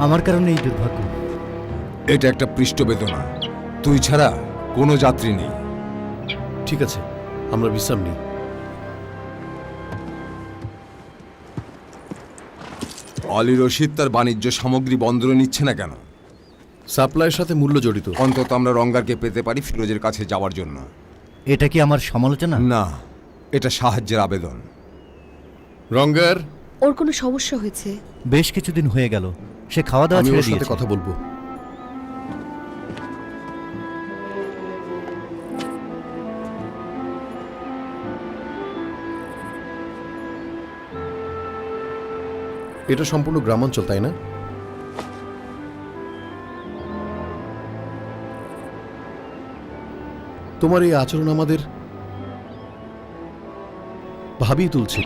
আমার কারণে এই দুর্ভাগ্য। এটা একটা পৃষ্ঠবেদনা। তুই ছাড়া কোনো যাত্রী নেই। ঠিক আছে, আমরা বিশ্রাম নিই। অলি রশিদ তার বাণিজ্য সামগ্রী বন্দরে নিচ্ছে না কেন? সাপ্লাইয়ের সাথে মূল্য জড়িত। অন্তত আমরা রঙ্গারকে পেতে পারি ফিরোজের কাছে যাওয়ার জন্য। এটা কি আমার সমালোচনা? না, এটা সাহায্যের আবেদন। রঙ্গার, ওর কোনো সমস্যা হয়েছে? বেশ কিছুদিন হয়ে গেল, সে খাওয়া দাওয়া আমি ছেড়ে ওর সাথে দিয়েছে। কথা বলবো। এটা সম্পূর্ণ গ্রামাঞ্চল, তাই না? তোমার এই আচরণ আমাদের ভাবিয়ে তুলছে।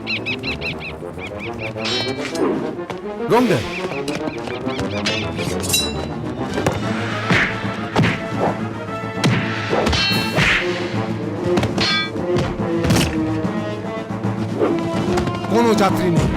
রঙ্গা, কোনো যাত্রী নেই।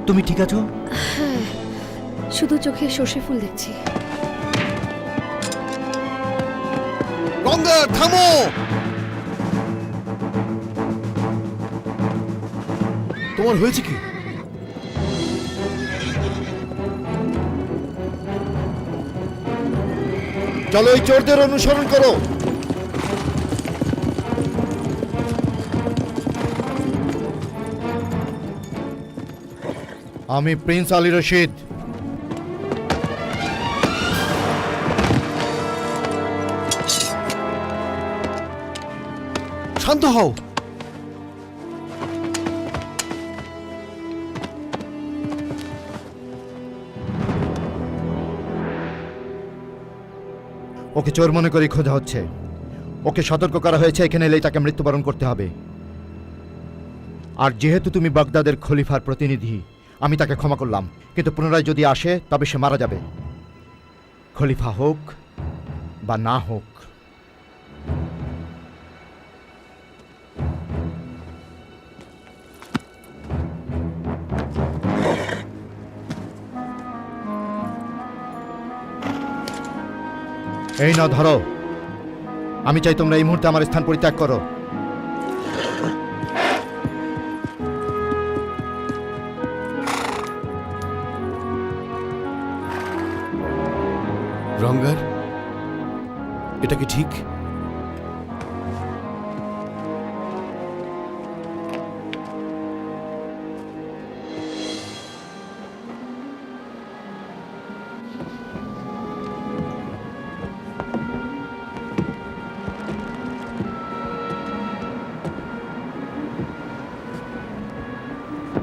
তুমি ঠিক আছো? হ্যাঁ, শুধু চোখে সর্ষে ফুল দেখছি। রঙ্গা, থামো! তোমার হয়েছে কি? চলো এই চোরদের অনুসরণ করো। আমি প্রিন্স আলী রশিদ। শান্ত হও। ওকে চোর মনে করে খোঁজা হচ্ছে। ওকে সতর্ক করা হয়েছে এখানে এলেই তাকে মৃত্যুবরণ করতে হবে। আর যেহেতু তুমি বাগদাদের খলিফার প্রতিনিধি, আমি তাকে ক্ষমা করলাম, কিন্তু পুনরায় যদি আসে তবে সে মারা যাবে, খলিফা হোক বা না হোক। এই নাও ধরো। আমি চাই তোমরা এই মুহূর্তে আমার স্থান পরিত্যাগ করো। রঙ্গার, এটা কি ঠিক?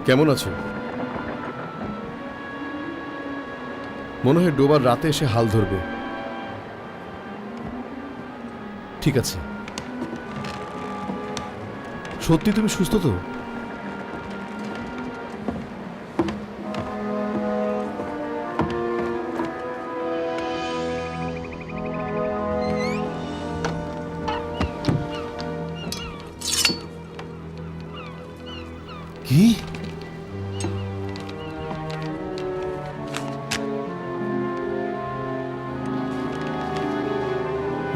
কেমন আছো? মনে হয় ডোবার রাতে এসে হাল ধরবে। ঠিক আছে, সত্যি তুমি সুস্থ তো? কি?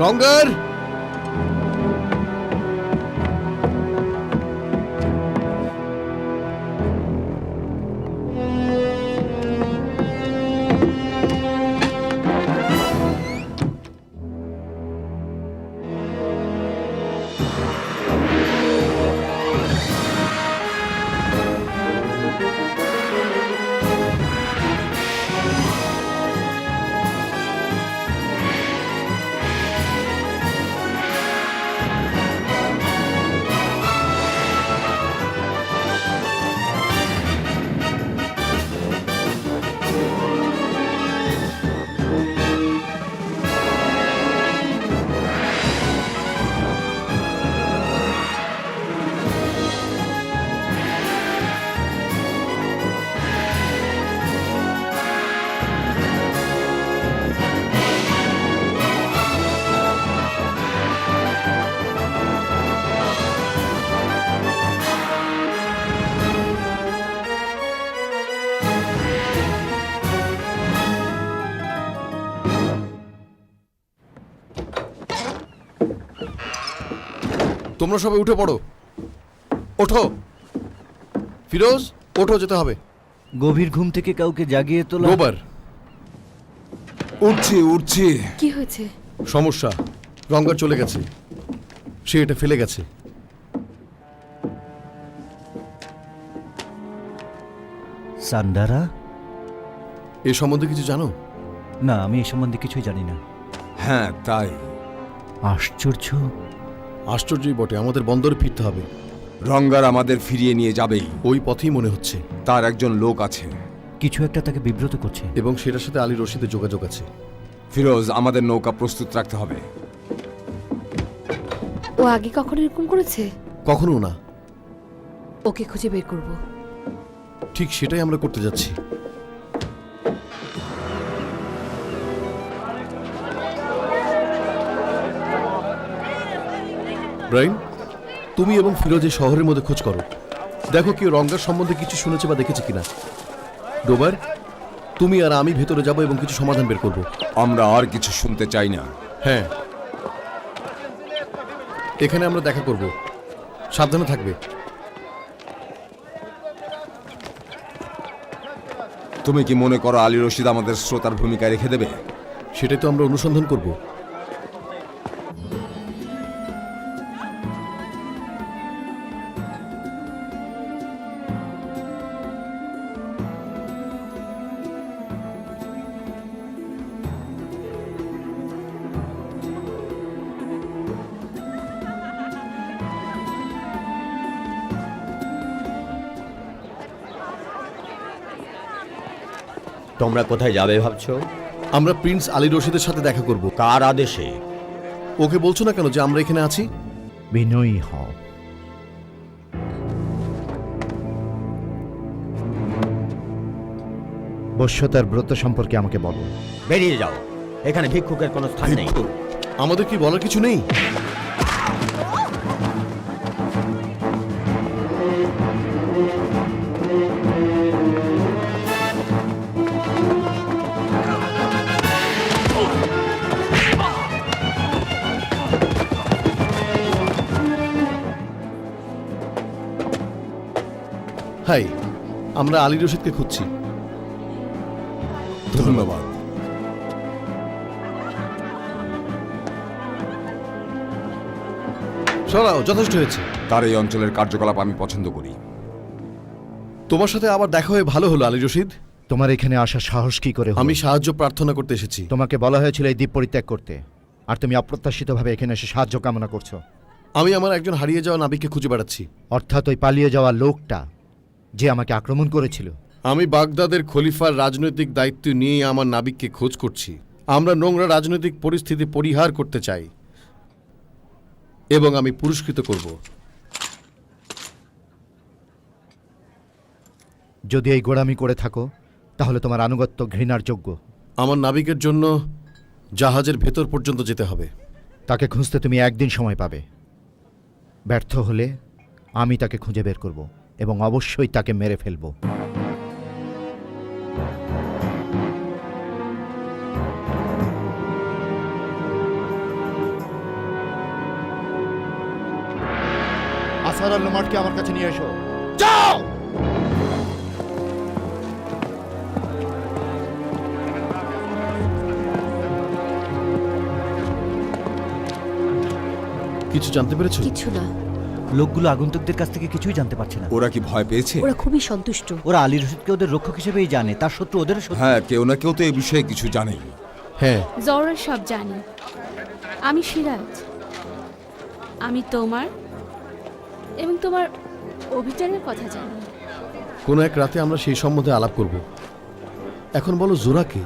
রঙ্গার, তোমরা সবাই উঠে পড়ো, ওঠো। ফিরোজ, ওঠো, যেতে হবে। গভীর ঘুম থেকে কাউকে জাগিয়ে তোলা। ডোবার, উঠছি উঠছি। কি হয়েছে? সমস্যা, রঙ্গার চলে গেছে, সে এটা ফেলে গেছে। সান্দারা? এ সম্বন্ধে কিছু জানো? না, আমি এ সম্বন্ধে কিছুই জানি না। হ্যাঁ তাই। আশ্চর্য। আশ্চর্যই বটে, আমাদের বন্দরে ফিরতে হবে। রঙ্গার আমাদের ফিরিয়ে নিয়ে যাবেই। ওই পথেই মনে হচ্ছে। তার একজন লোক আছে কিছু একটা তাকে বিব্রত করছে। এবং সেটার সাথে আলী রশিদের যোগাযোগ আছে। ফিরোজ, আমাদের নৌকা প্রস্তুত রাখতে হবে। ও আগে কখনো এরকম করেছে? কখনো না। ওকে খুঁজে বের করব। ঠিক সেটাই আমরা করতে যাচ্ছি। ব্রাইন, তুমি এবং ফিরোজ এই শহরের মধ্যে খোঁজ করো, দেখো কেউ রঙ্গার সম্বন্ধে কিছু শুনেছে বা দেখেছে কিনা। ডোবার, তুমি আর আমি ভেতরে যাব এবং কিছু সমাধান বের করব। আমরা আর কিছু শুনতে চাই না। হ্যাঁ, এখানে আমরা দেখা করব, সাবধানে থাকবে। তুমি কি মনে করো আলী রশিদ আমাদের শ্রোতার ভূমিকায় রেখে দেবে? সেটাই তো আমরা অনুসন্ধান করব। তোমরা কোথায় যাবে ভাবছো? আমরা প্রিন্স আলী রশিদের সাথে দেখা করব। কার আদেশে? ওকে বলছো না কেন যে আমরা এখানে আছি? বিনয়ী হও। বশ্যতার ব্রত সম্পর্কে আমাকে বলো। বেরিয়ে যাও, এখানে ভিক্ষুকের কোনো স্থান নেই। আমাদের কি বলার কিছু নেই? হাই, আমরা আলী রশিদকে খুঁজছি। ধন্যবাদ। সরাও, যথেষ্ট হয়েছে। তার এই অঞ্চলের কার্যকলাপ আমি পছন্দ করি। তোমার সাথে আবার দেখা হয়ে ভালো হলো আলী রশিদ। তোমার এখানে আসার সাহস কি করে হলো? আমি সাহায্য প্রার্থনা করতে এসেছি। তোমাকে বলা হয়েছিল এই দ্বীপ পরিত্যাগ করতে, আর তুমি অপ্রত্যাশিতভাবে এখানে এসে সাহায্য কামনা করছো। আমি আমার একজন হারিয়ে যাওয়া নাবিককে খুঁজে বেড়াচ্ছি। অর্থাৎ ওই পালিয়ে যাওয়া লোকটা যে আমাকে আক্রমণ করেছিল। আমি বাগদাদের খলিফার রাজনৈতিক দায়িত্ব নিয়ে আমার নাবিককে খোঁজ করছি। আমরা নোংরা রাজনৈতিক পরিস্থিতি পরিহার করতে চাই এবং আমি পুরস্কৃত করব। যদি এই গোড়ামি করে থাকো তাহলে তোমার আনুগত্য ঘৃণার যোগ্য। আমার নাবিকের জন্য জাহাজের ভেতর পর্যন্ত যেতে হবে। তাকে খুঁজতে তুমি একদিন সময় পাবে। ব্যর্থ হলে আমি তাকে খুঁজে বের করব এবং অবশ্যই তাকে মেরে ফেলব। আসার আল নোমাডকে আমার কাছে নিয়ে এসো। যাও! কিছু জানতে পেরেছো? কিছু না। লোকগুলো আগন্তুকদের কাছ থেকে কিছুই জানতে পারছে না। ওরা কি ভয় পেয়েছে? ওরা খুবই সন্তুষ্ট। ওরা আলী রশিদকে ওদের রক্ষক হিসেবেই জানে, তার শত্রু ওদেরও শত্রু। হ্যাঁ, কেউ না কেউ তো এই বিষয়ে কিছু জানেই। হ্যাঁ, জওরা সব জানি। আমি সিরাজ, আমি তোমার এবং তোমার অভিযানের কথা জানি। কোনো এক রাতে আমরা সেই সম্বন্ধে আলাপ করব। এখন বলো, জোরাকে?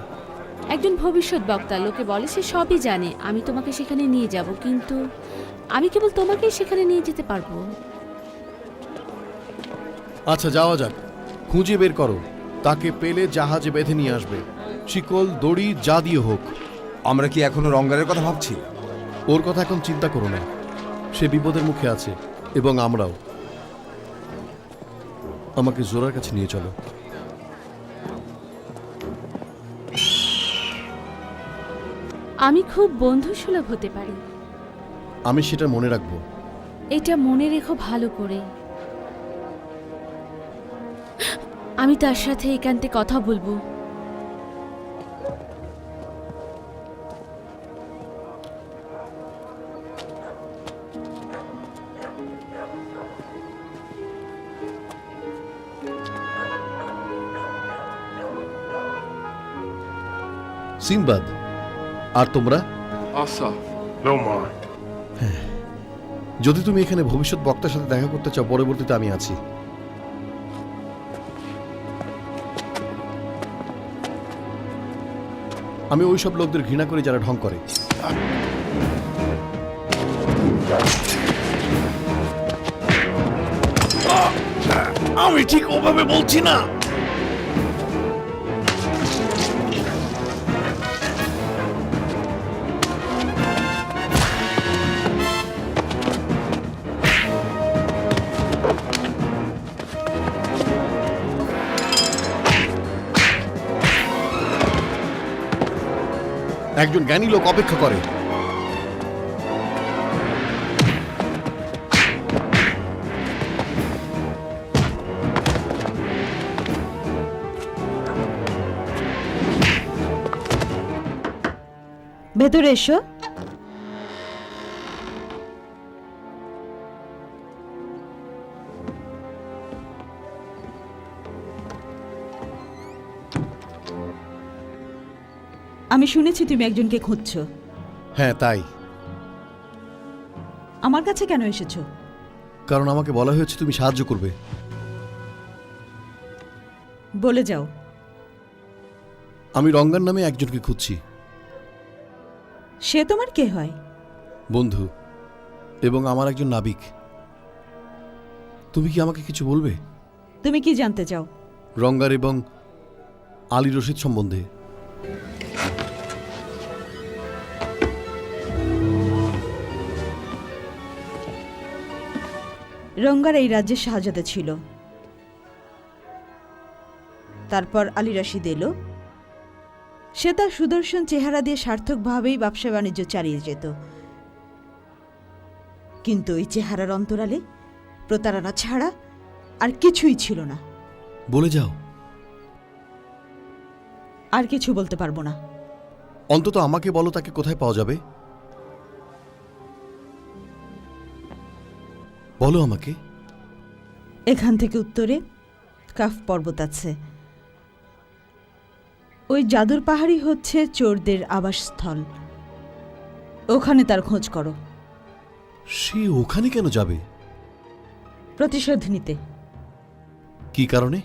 একজন ভবিষ্যৎ বক্তা, লোকে বলে সে সবই জানে। আমি তোমাকে সেখানে নিয়ে যাব, কিন্তু আমি কেবল তোমাকেই সেখানে নিয়ে যেতে পারবো। আচ্ছা, যাওয়া যাক। খুঁজে বের করো, তাকে পেলে জাহাজে বেঁধে নিয়ে আসবে। শিকল, দড়ি, যা দিয়ে হোক। আমরা কি এখনো রঙ্গারের কথা ভাবছি? ওর কথা এখন চিন্তা করো না, সে বিপদের মুখে আছে এবং আমরাও। আমাকে জোরার কাছে নিয়ে চলো। আমি খুব বন্ধুসুলভ হতে পারি। আমি সেটা মনে রাখবো। এটা মনে রেখো ভালো করে। আমি তার সাথে একান্তে কথা বলবো। সিনবাদ, আর তোমরা? Asa, Lomar. যদি তুমি এখানে ভবিষ্যৎ বক্তার সাথে দেখা করতে চাও, পরবর্তীতে আমি আছি। আমি ওই সব লোকদের ঘৃণা করি যারা ঢং করে। আমি ঠিক ওভাবে বলছি না। একজন জ্ঞানী লোক অপেক্ষা করে। ভেতরে এসো। আমি শুনেছি তুমি একজনকে খুঁজছো। হ্যাঁ, তাই। আমার কাছে কেন এসেছো? কারণ আমাকে বলা হয়েছে তুমি সাহায্য করবে। বলে যাও। আমি রঙ্গান নামে একজনকে খুঁজছি। সে তোমার কে হয়? বন্ধু এবং আমার একজন নাবিক। তুমি কি আমাকে কিছু বলবে? তুমি কি জানতে চাও? রঙ্গার এবং আলী রশিদ সম্বন্ধে। রঙ্গার এই রাজ্যের শাহজাদা ছিল। তারপর আলী রশিদ এলো। সে তার সুদর্শন চেহারা দিয়ে সার্থকভাবেই ব্যবসা বাণিজ্য চালিয়ে যেত, কিন্তু ওই চেহারার অন্তরালে প্রতারণা ছাড়া আর কিছুই ছিল না। বলে যাও। আর কিছু বলতে পারবো না। অন্তত আমাকে বলো তাকে কোথায় পাওয়া যাবে। বলো আমাকে। এখান থেকে উত্তরে কাফ পর্বত আছে। ওই জাদুর পাহাড়ই হচ্ছে চোরদের আবাসস্থল। ওখানে তার খোঁজ করো। সে ওখানে কেন যাবে? প্রতিশোধ নিতে। কি কারণে?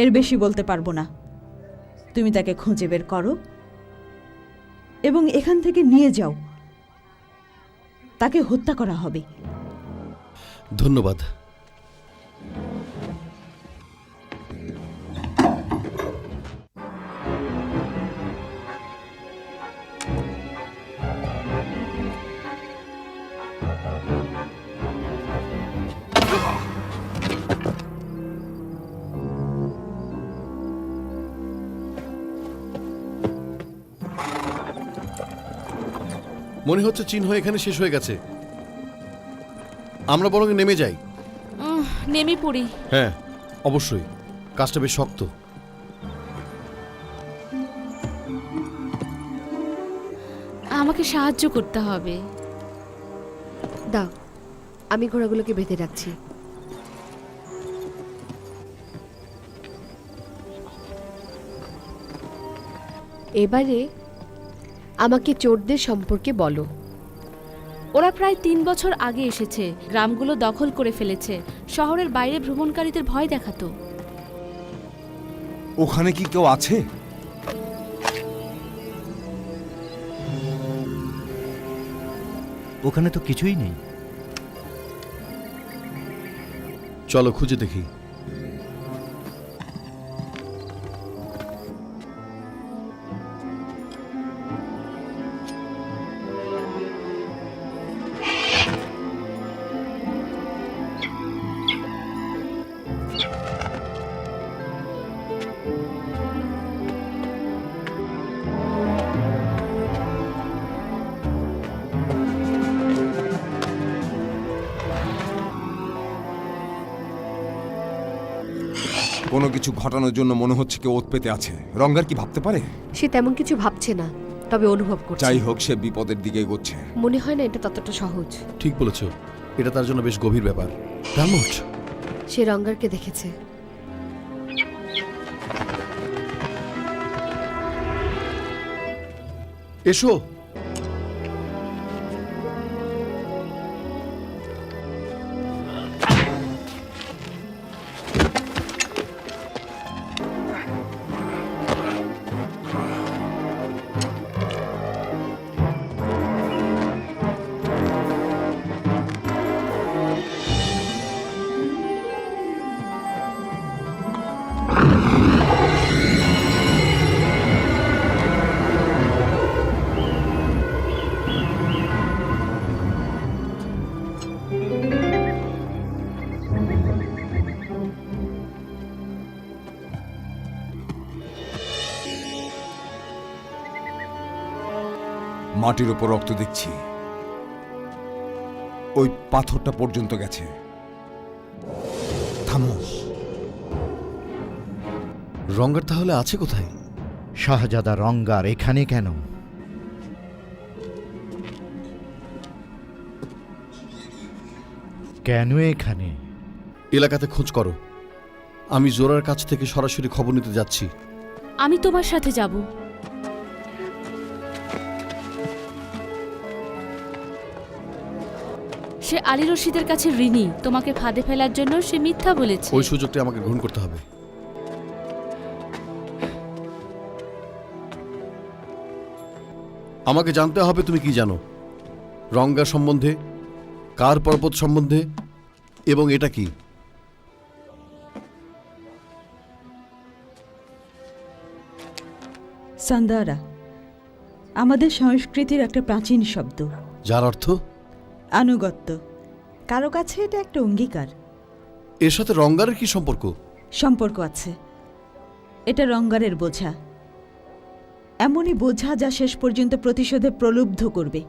এর বেশি বলতে পারবো না। তুমি তাকে খুঁজে বের করো এবং এখান থেকে নিয়ে যাও। তাকে হত্যা করা হবে। ধন্যবাদ। মনে হচ্ছে চিহ্ন এখানে শেষ হয়ে গেছে। আমরা বরং নেমে যাই। নেমে পড়ি। হ্যাঁ, অবশ্যই। কাজটা বেশ শক্ত। আমাকে সাহায্য করতে হবে। দাও, আমি ঘোড়াগুলোকে বেঁধে রাখছি। এবারে আমাকে চোরদের সম্পর্কে বলো। ওরা প্রায় 3 বছর আগে এসেছে, গ্রামগুলো দখল করে ফেলেছে, শহরের বাইরে ভ্রমণকারীদের ভয় দেখাতো। ওখানে কি কেউ আছে? ওখানে তো কিছুই নেই। চলো খুঁজে দেখি। কোনো কিছু ঘটানোর জন্য মনে হচ্ছে কেউ ওত পেতে আছে। রঙ্গার কি ভাবতে পারে? সে তেমন কিছু ভাবছে না, তবে অনুভব করছে। যাই হোক, সে বিপদের দিকে এগোচ্ছে। মনে হয় না এটা ততটা সহজ। ঠিক বলেছ, এটা তার জন্য বেশ গভীর ব্যাপার। রামোট, সে রঙ্গারকে দেখেছে। এসো। মাটির উপর রক্ত দেখছি, ওই পাথরটা পর্যন্ত গেছে। থামো। রঙ্গার তাহলে আছে কোথায়? শাহজাদা রঙ্গার এখানে কেন? কেন এখানে? এলাকাতে খোঁজ করো। আমি জোরার কাছ থেকে সরাসরি খবর নিতে যাচ্ছি। আমি তোমার সাথে যাব। সে আলী রশিদের কাছে ঋণী। তোমাকে ফাঁদে ফেলার জন্য সে মিথ্যা বলেছে। ওই সুযোগটা আমাকে গ্রহণ করতে হবে। আমাকে জানতে হবে তুমি কি জানো রঙ্গা সম্বন্ধে, কার পর্বত সম্বন্ধে, এবং এটা কি। সান্দারা আমাদের সংস্কৃতির একটা প্রাচীন শব্দ, যার অর্থ আনুগত্য। কারো কাছে এটা একটা অঙ্গীকার। এর সাথে রঙ্গারের কি সম্পর্ক? সম্পর্ক আছে। এটা রঙ্গারের বোঝা, এমনই বোঝা যা শেষ পর্যন্ত প্রতিশোধে প্রলুব্ধ করবে।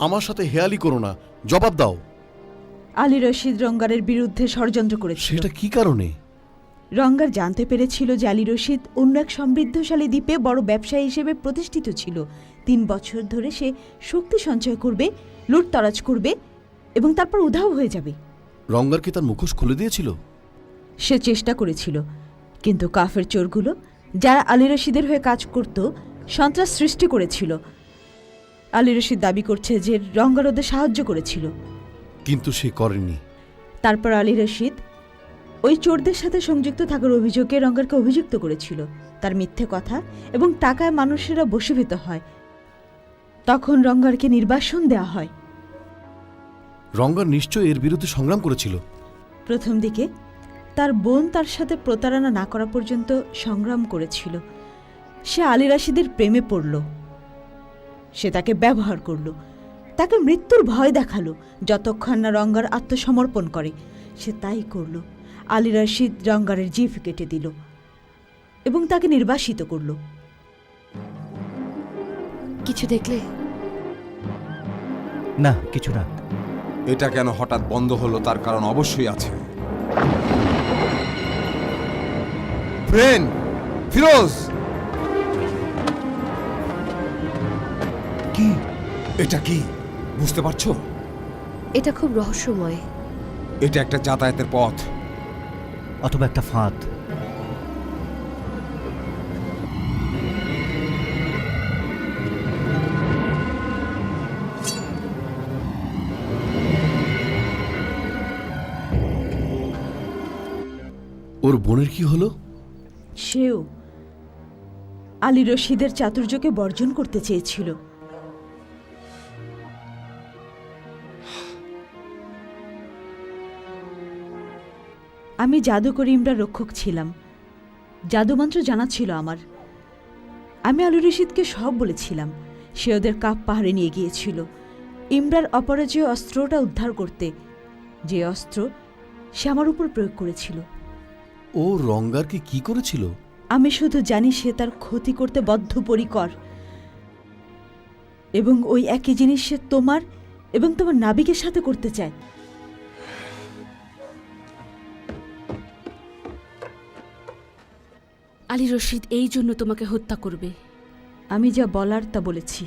আমার সাথে হেয়ালি করো না, জবাব দাও। আলী রশিদ রঙ্গারের বিরুদ্ধে ষড়যন্ত্র করেছিল। সেটা কি কারণে? রঙ্গার জানতে পেরেছিল যে আলী রশিদ অন্য এক সমৃদ্ধশালী দ্বীপে বড় ব্যবসায়ী হিসেবে প্রতিষ্ঠিত ছিল। 3 বছর ধরে সে শক্তি সঞ্চয় করবে, লুটতরাজ করবে এবং তারপর উধাও হয়ে যাবে। রঙ্গার কি তার মুখোশ খুলে দিয়েছিল? সে চেষ্টা করেছিল, কিন্তু কাফের চোরগুলো যারা আলী রশিদের হয়ে কাজ করত সন্ত্রাস সৃষ্টি করেছিল। আলী রশিদ দাবি করছে যে রঙ্গার ওদের সাহায্য করেছিল, কিন্তু সে করেনি। তারপর আলী রশিদ ওই চোরদের সাথে সংযুক্ত থাকার অভিযোগে রঙ্গারকে অভিযুক্ত করেছিল। তার মিথ্যে কথা এবং টাকায় মানুষেরা বশীভূত হয়। তখন রঙ্গারকে নির্বাসন দেওয়া হয়। রঙ্গার নিশ্চয় এর বিরুদ্ধে সংগ্রাম করেছিল। প্রথম দিকে তার বোন তার সাথে প্রতারণা না করা পর্যন্ত সংগ্রাম করেছিল। সে আলী রশিদের প্রেমে পড়ল, সে তাকে ব্যবহার করল, তাকে মৃত্যুর ভয় দেখালো যতক্ষণ না রঙ্গার আত্মসমর্পণ করে। সে তাই করল। আলী রশিদ রঙ্গারের জিভ কেটে দিল এবং তাকে নির্বাসিত করল। কিছু দেখলে? না, কিছু না। এটা কেন হঠাৎ বন্ধ হলো তার কারণ অবশ্যই আছে। ফ্রেন্ড ফিরোজ, কি? এটা কি বুঝতে পারছো? এটা খুব রহস্যময়। এটা একটা যাতায়াতের পথ, অথবা একটা ফাঁদ। ওর বোনের কি হলো? সেও আলী রশিদের চাতুর্যকে বর্জন করতে চেয়েছিল। আমি জাদুকরী ইমরার রক্ষক ছিলাম, জাদুমন্ত্র জানা ছিল আমার। আমি আলী রশিদকে সব বলেছিলাম। সে ওদের কাপ পাহাড়ে নিয়ে গিয়েছিল ইমরার অপরাজেয় অস্ত্রটা উদ্ধার করতে, যে অস্ত্র সে আমার উপর প্রয়োগ করেছিল। ও রঙ্গারকে কি করেছিল? আমি শুধু জানি সে তার ক্ষতি করতে বদ্ধপরিকর, এবং ওই একই জিনিস সে তোমার এবং তোমার নাবিকের সাথে করতে চায়। আলী রশিদ এই জন্য তোমাকে হত্যা করবে। আমি যা বলার তা বলেছি।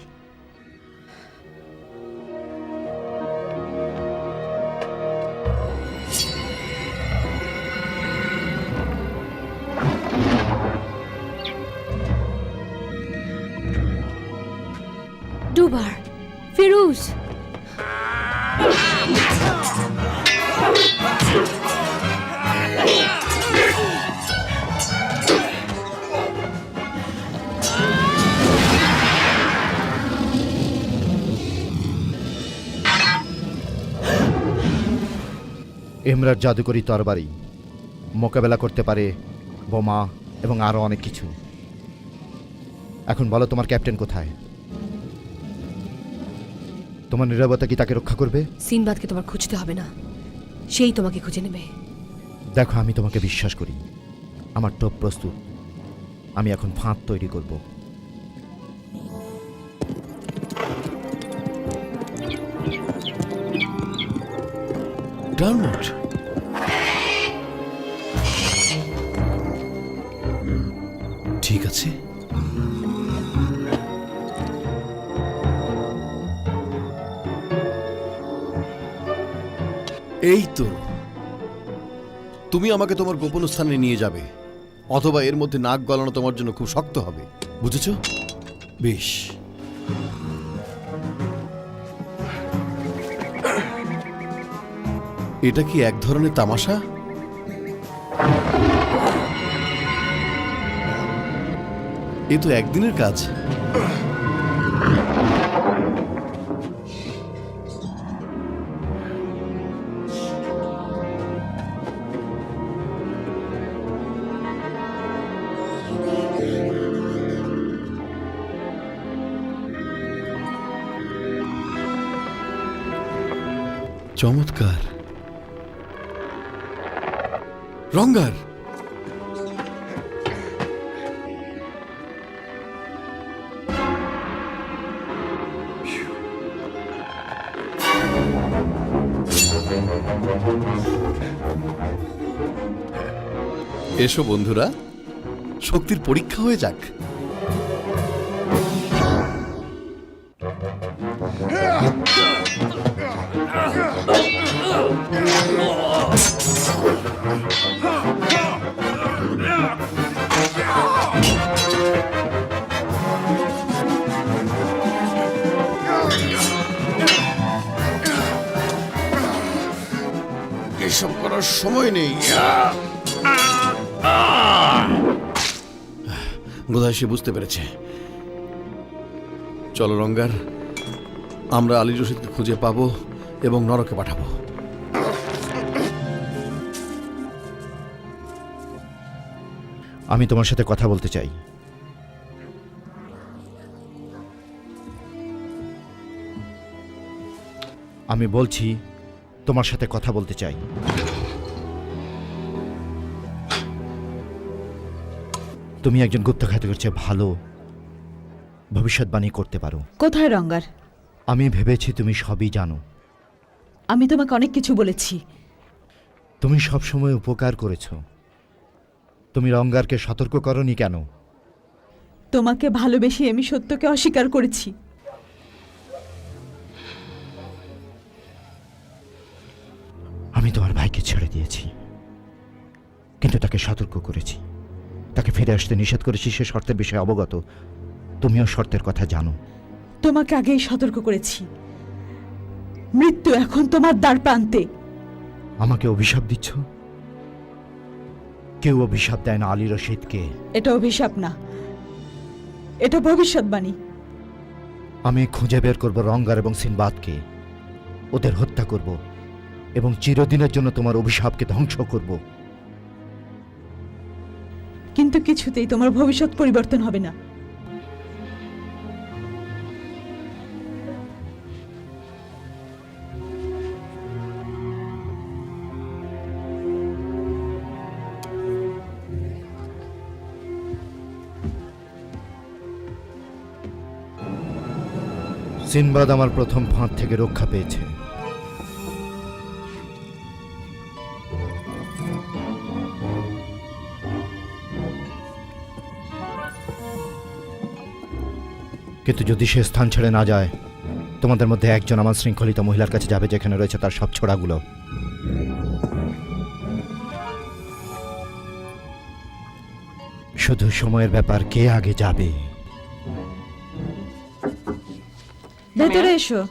ডুবার, ফিরোজ, ইমরার জাদুকরি তরবারি মোকাবেলা করতে পারে বোমা এবং আরও অনেক কিছু। এখন বলো তোমার ক্যাপ্টেন কোথায়? তোমার নীরবতা কি তাকে রক্ষা করবে? সিনবাদকে তোমার খুঁজতে হবে না, সেই তোমাকে খুঁজে নেবে। দেখো, আমি তোমাকে বিশ্বাস করি। আমার টোপ প্রস্তুত। আমি এখন ফাঁদ তৈরি করব। ডার্মট, ঠিক আছে। এই তো, তুমি আমাকে তোমার গোপন স্থানে নিয়ে যাবে, অথবা এর মধ্যে নাক গলানো তোমার জন্য খুব শক্ত হবে, বুঝেছো? বেশ। এটা কি এক ধরনের তামাশা? এ তো একদিনের কাজ। চমৎকার। রঙ্গার, এসো বন্ধুরা, শক্তির পরীক্ষা হয়ে যাক। এসব করার সময় নেই। বোধহয় সে বুঝতে পেরেছে। চলো রঙ্গার, আমরা আলী রশিদকে খুঁজে পাবো এবং নরকে পাঠাবো। আমি তোমার সাথে কথা বলতে চাই। আমি বলছি, তোমার সাথে কথা বলতে চাই। তুমি একজন গুপ্তঘাতকের চেয়ে ভালো ভবিষ্যৎবাণী করতে পারো। কোথায় রঙ্গার? আমি ভেবেছি তুমি সবই জানো। আমি তোমাকে অনেক কিছু বলেছি। তুমি সবসময় উপকার করেছো। তুমি রঙ্গারকে সতর্ক করনি কেন? তোমাকে ভালোবেসে আমি সত্যকে অস্বীকার করেছি। আমি তোমার ভাইকে ছেড়ে দিয়েছি, কিন্তু তাকে সতর্ক করেছি। তাকে ফিরে আসতে নিষেধ করেছি। সে শর্তের বিষয়ে অবগত। তুমিও শর্তের কথা জানো। তোমাকে আগেই সতর্ক করেছি। মৃত্যু এখন তোমার দ্বার প্রান্তে। আমাকে অভিশাপ দিচ্ছ? কেউ অভিশাপ দেয় না আলী রশিদকে। এটা অভিশাপ না, এটা ভবিষ্যৎবাণী। আমি খুঁজে বের করব রঙ্গার এবং সিনবাদকে, ওদের হত্যা করব এবং চিরদিনের জন্য তোমার অভিশাপকে ধ্বংস করব। কিন্তু কিছুতেই তোমার ভবিষ্যৎ পরিবর্তন হবে না। সিনবাদ আমার প্রথম ফাঁদ থেকে রক্ষা পেয়েছে। কিন্তু যদি সে স্থান ছেড়ে না যায়, তোমাদের মধ্যে একজন আমার শৃঙ্খলিত মহিলার কাছে যাবে যেখানে রয়েছে তার সব ছোড়াগুলো। শুধু সময়ের ব্যাপার, কে আগে যাবে। ভেতরে এসো।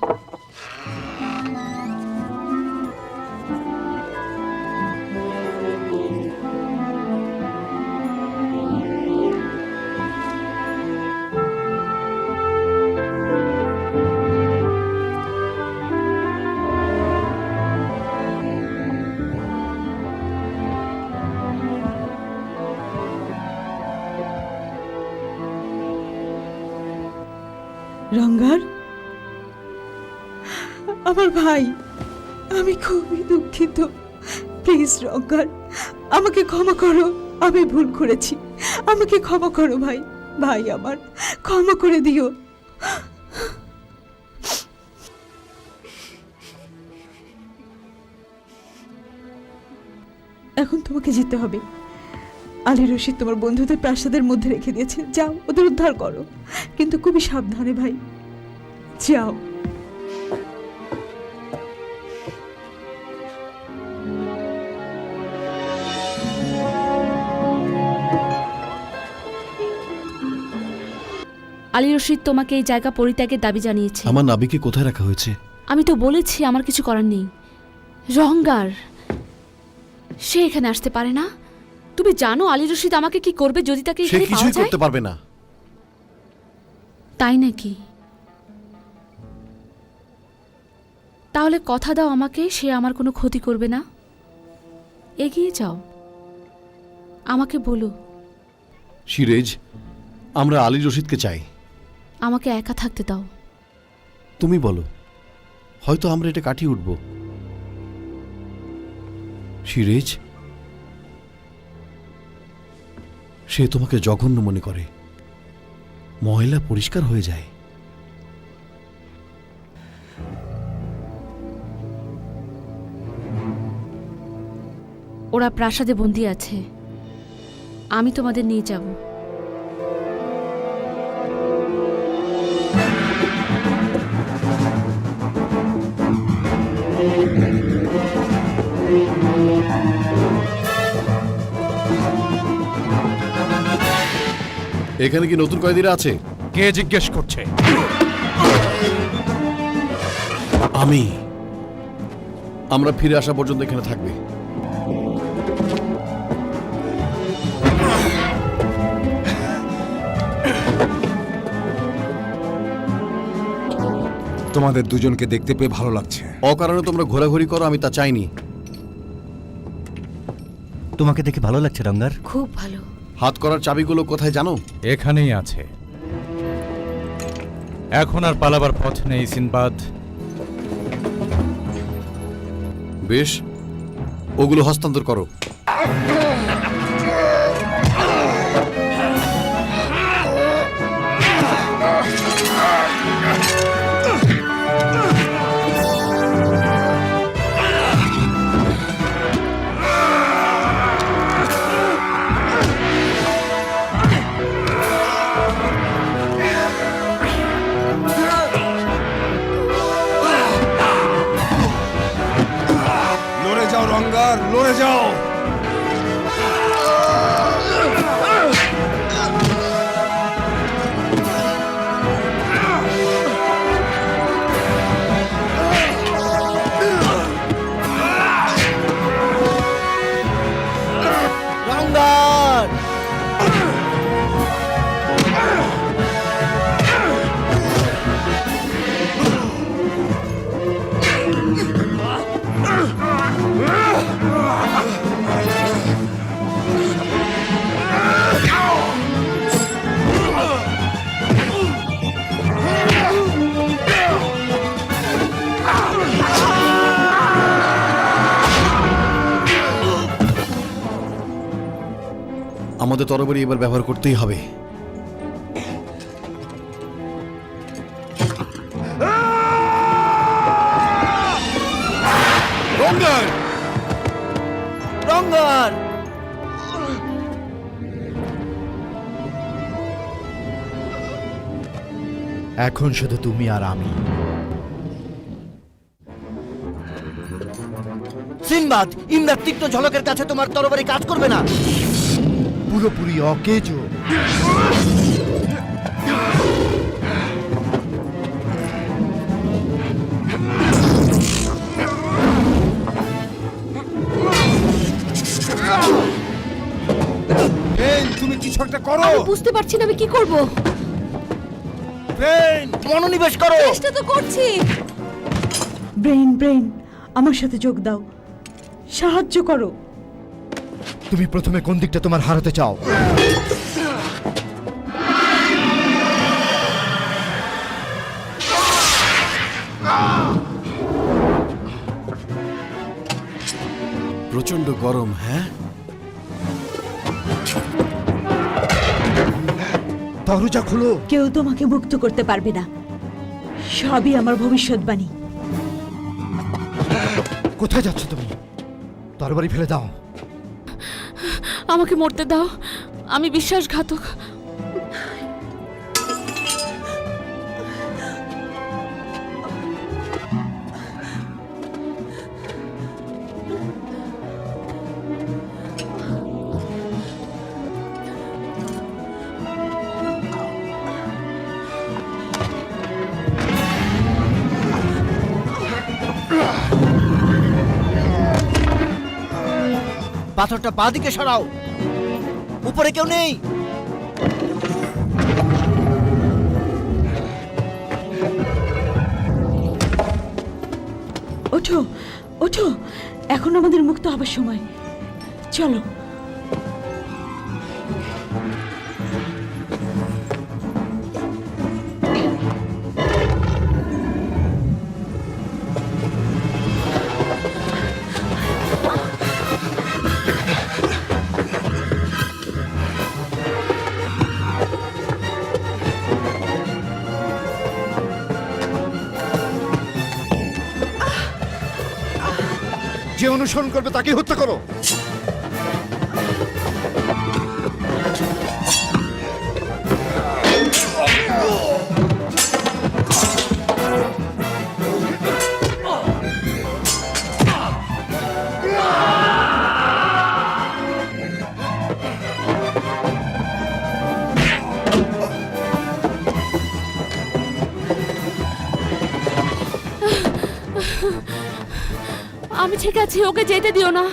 রঙ্গার, আমার ভাই, আমি খুবই দুঃখিত। প্লিজ রঙ্গার, আমাকে ক্ষমা করো, আমি ভুল করেছি। আমাকে ক্ষমা করো ভাই, ভাই আমার, ক্ষমা করে দিও। এখন তোমাকে যেতে হবে। আলী রশিদ তোমার বন্ধুদের প্রাসাদের মধ্যে রেখে দিয়েছে, যাও ওদের উদ্ধার করো, কিন্তু খুবই সাবধানে ভাই, যাও। আলী রশিদ তোমাকে এই জায়গা পরিত্যাগের দাবি জানিয়েছে। আমার নাবিকে কোথায় রাখা হয়েছে? আমি তো বলেছি আমার কিছু করার নেই। রঙ্গার, সে এখানে আসতে পারে না। তুমি জানো আলী রশিদ আমাকে কি করবে যদি তাকে সে এখানে পাওয়া কিছুই যায়? করতে পারবে না। তাই নাকি? তাহলে কথা দাও আমাকে, সে আমার কোনো ক্ষতি করবে না। এগিয়ে যাও, আমাকে বলো। সিরেজ, আমরা আলী রশিদকে চাই। আমাকে একা থাকতে দাও। তুমি বলো, হয়তো আমরা এটা কাটিয়ে উঠব। সিরেজ, সে তোমাকে জঘন্য মনে করে, ময়লা পরিষ্কার হয়ে যায়। ওরা প্রাসাদে বন্দি আছে, আমি তোমাদের নিয়ে যাব। এখানে কি নতুন কয়েদিরা আছে? কে জিজ্ঞেস করছে? আমরা ফিরে আসা পর্যন্ত এখানে থাকবে। তোমাদের দুজনকে দেখতে পেয়ে ভালো লাগছে। অকারণে তোমরা ঘোরাঘুরি করো, আমি তা চাইনি। তোমাকে দেখে ভালো লাগছে রঙ্গার। খুব ভালো। হাত করার চাবিগুলো কোথায় জানো? এখানেই আছে। এখন আর পালাবার পথ নেই সিনবাদ। বেশ, ওগুলো হস্তান্তর করো। লড়ে যাও রঙ্গার, লড়ে যাও। আমাদের তরবারি এবার ব্যবহার করতেই হবে। রঙ্গার! রঙ্গার! এখন শুধু তুমি আর আমি। সিনবাদ, ইমরার তীক্ষ্ণ ঝলকের কাছে তোমার তরবারি কাজ করবে না। পুরোপুরি অকেজো। তুমি কিছু একটা করো। আমি বুঝতে পারছি না আমি কি করব। মনোনিবেশ করো। চেষ্টা তো করছি। ব্রেন ব্রেন, আমার সাথে যোগ দাও, সাহায্য করো। তুমি প্রথমে কোন দিকটা তোমার হারাতে চাও? প্রচন্ড গরম, হ্যাঁ? দরজা খুলো। কেউ তোমাকে মুক্ত করতে পারবে না, সবই আমার ভবিষ্যৎবাণী। কোথায় যাচ্ছ তুমি? তরবারি ফেলে দাও। আমাকে মরতে দাও, আমি বিশ্বাসঘাতক। পাথরটা পা দিকে সরাও, উপরে কেউ নেই। ওঠো ওঠো, এখন আমাদের মুক্ত হবার সময়। চলো। যে অনুসরণ করবে তাকে হত্যা করো। আমি ঠিক আছি, ওকে যেতে দিও না।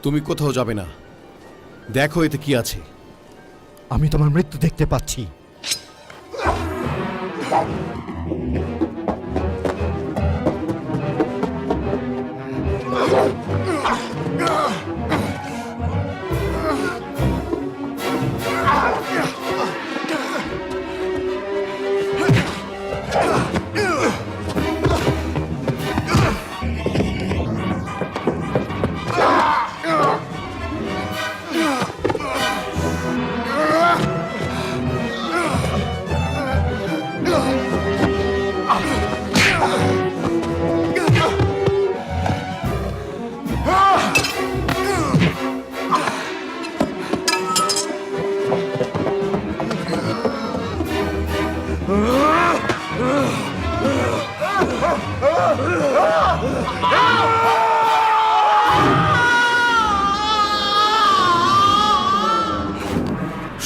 তুমি কোথাও যাবে না, দেখো এতে কি আছে। আমি তোমার মৃত্যু দেখতে পাচ্ছি।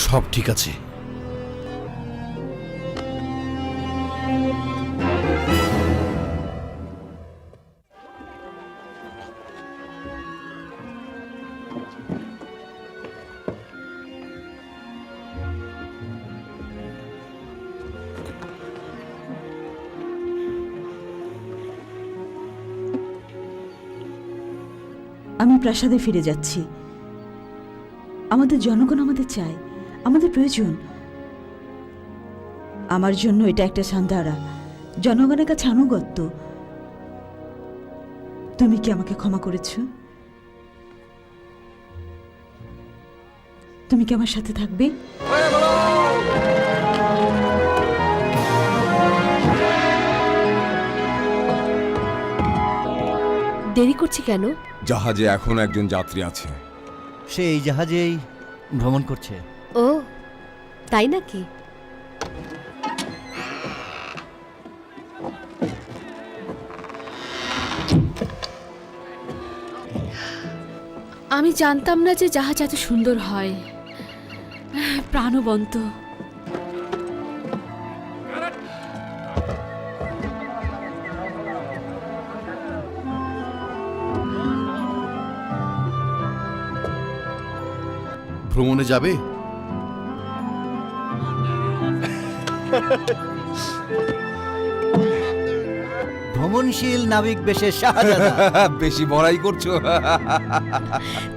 সব ঠিক আছে। আমি প্রাসাদে ফিরে যাচ্ছি। আমাদের জনগণ আমাদের চায়, আমাদের প্রয়োজন। আমার জন্য এটা একটা সান্ধারা, জনগণের কাছে আনুগত্য। তুমি কি আমাকে ক্ষমা করেছো? তুমি কি আমার সাথে থাকবে? দেরি করছি কেন? জাহাজে এখনো একজন যাত্রী আছে। সে এই জাহাজেই ভ্রমণ করছে। ও তাই নাকি? আমি জানতাম না যে জাহাজ এত সুন্দর হয়, প্রাণবন্ত। ভ্রমণে যাবে? ভ্রমণশীল নাবিক বেশে শাহজাদা। বেশি বড়াই করছো।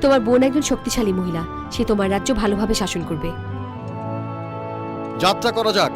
তোমার বোন একজন শক্তিশালী মহিলা, সে তোমার রাজ্য ভালোভাবে শাসন করবে। যাত্রা করা যাক।